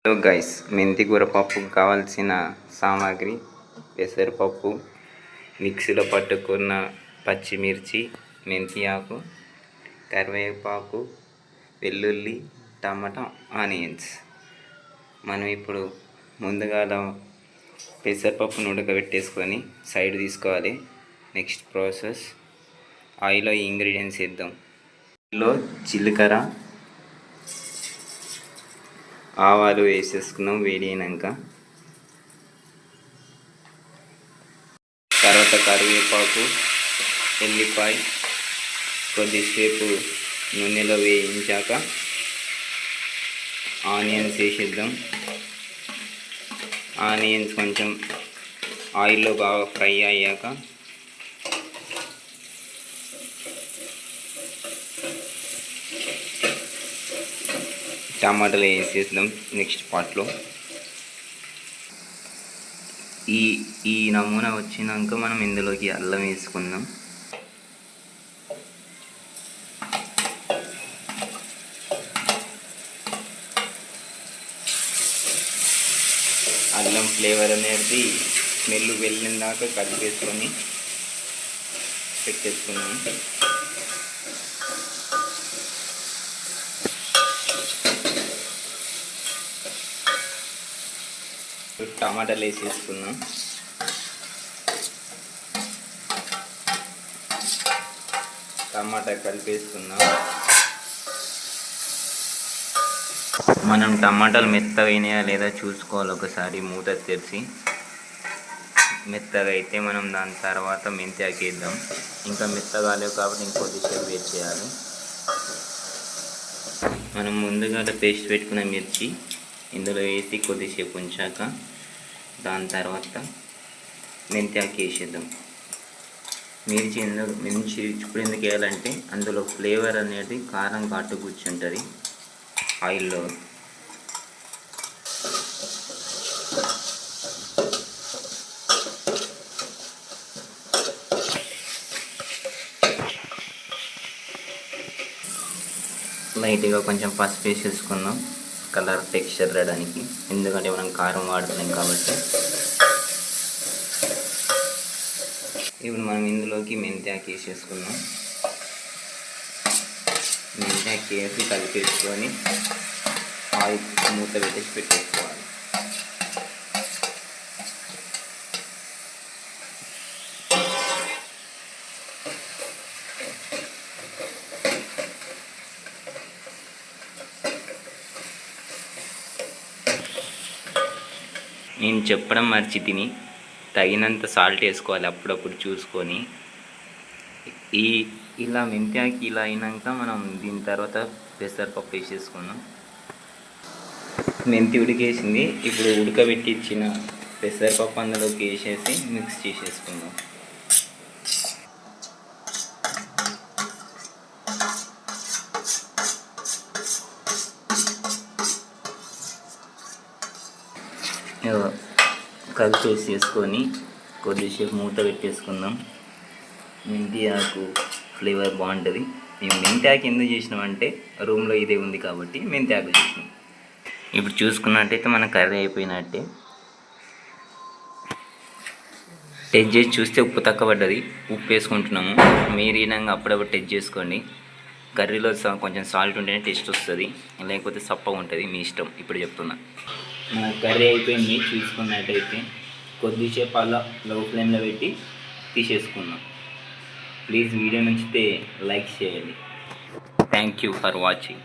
Hello guys, మెంతి కూర పప్పుకు కావాల్సిన సామాగ్రి: పెసరపప్పు, మిక్సీలో పట్టుకున్న పచ్చిమిర్చి, మెంతి ఆకు, కరివేపాకు, వెల్లుల్లి, టమాటా, ఆనియన్స్. మనం ఇప్పుడు ముందుగా పెసరపప్పును ఉడకబెట్టేసుకొని సైడ్ తీసుకోవాలి. నెక్స్ట్ ప్రాసెస్, ఆయిల్లో ఇంగ్రీడియంట్స్ వేద్దాం. ఆయిల్లో జీలకర్ర, ఆవాలు వేసేసుకున్నాం. వేడి అయినాక తర్వాత కరివేపాకు, ఎల్లిపాయ కొద్దిసేపు నూనెలో వేయించాక ఆనియన్స్ వేసేద్దాం. ఆనియన్స్ కొంచెం ఆయిల్లో బాగా ఫ్రై అయ్యాక టమాటాలు వేసేద్దాం. నెక్స్ట్ పార్ట్లో ఈ నమూనా వచ్చినాక మనం ఇందులోకి అల్లం వేసుకుందాం. అల్లం ఫ్లేవర్ అనేది స్మెల్ వెళ్ళిన దాకా కలిపేసుకొని పెట్టేసుకున్నాం. టమాటాలు వేసేసుకున్నాం. టమాటా కలిపేసుకున్నాం. మనం టమాటాలు మెత్తగా అయినాయా లేదా చూసుకోవాలి. ఒకసారి మూత తెరిచి మెత్తగా అయితే మనం దాని తర్వాత మెంతి వేద్దాం. ఇంకా మెత్తగా లేవు కాబట్టి ఇంకొద్దిసేపు వెయిట్ చేయాలి. మనం ముందుగా పేస్ట్ పెట్టుకున్న మిర్చి ఇందులో వేసి కొద్దిసేపు ఉంచాక దాని తర్వాత మెంతి వేసేద్దాం. మిర్చి ఇప్పుడు ఎందుకు వేయాలంటే అందులో ఫ్లేవర్ అనేది కారం ఘాటు కూర్చుంటుంది ఆయిల్లో. లైట్గా కొంచెం పసుపు వేసేసుకుందాం కలర్ టెక్స్చర్ రావడానికి, ఎందుకంటే మనం కారం వాడుతున్నాం కాబట్టి. ఇప్పుడు మనం ఇందులోకి మెంతాకు వేసేసుకుందాం. మెంతాకు వేసి కలిపేసుకొని ఆయిల్ మూత పెట్టేసి పెట్టేసుకోవాలి. నేను చెప్పడం మర్చితిని, తగినంత సాల్ట్ వేసుకోవాలి అప్పుడప్పుడు చూసుకొని. ఇలా మెంతాకి ఇలా అయినాక మనం దీని తర్వాత పెసరపప్పు వేసేసుకున్నాం. మెంతి ఉడికేసింది. ఇప్పుడు ఉడకబెట్టి ఇచ్చిన పెసరపప్పు అందులోకి వేసేసి మిక్స్ చేసేసుకుందాం. కలిపేసేసుకొని కొద్దిసేపు మూత పెట్టేసుకుందాం. మెంతి ఆకు ఫ్లేవర్ బాగుంటుంది. మేము మెంతి ఆకు ఎందుకు చేసినామంటే రూమ్లో ఇదే ఉంది కాబట్టి మెంతి ఆకు చేసినాం. ఇప్పుడు చూసుకున్నట్టయితే మన కర్రీ అయిపోయినట్టే. టెస్ట్ చేసి చూస్తే ఉప్పు తక్కువ పడ్డది, ఉప్పు వేసుకుంటున్నాము. మీరు ఈనంగా అప్పుడప్పుడు టెస్ట్ చేసుకోండి. కర్రీలో కొంచెం సాల్ట్ ఉంటేనే టేస్ట్ వస్తుంది, లేకపోతే సప్పగా ఉంటుంది, మీ ఇష్టం. ఇప్పుడు చెప్తున్నా. మన కర్రీ అయిపోయింది. చూసుకున్నట్టయితే కొద్దిసేపు అలా లో ఫ్లేమ్లో పెట్టి తీసేసుకున్నాం. ప్లీజ్ వీడియో నచ్చితే లైక్ చేయండి. Thank you for watching.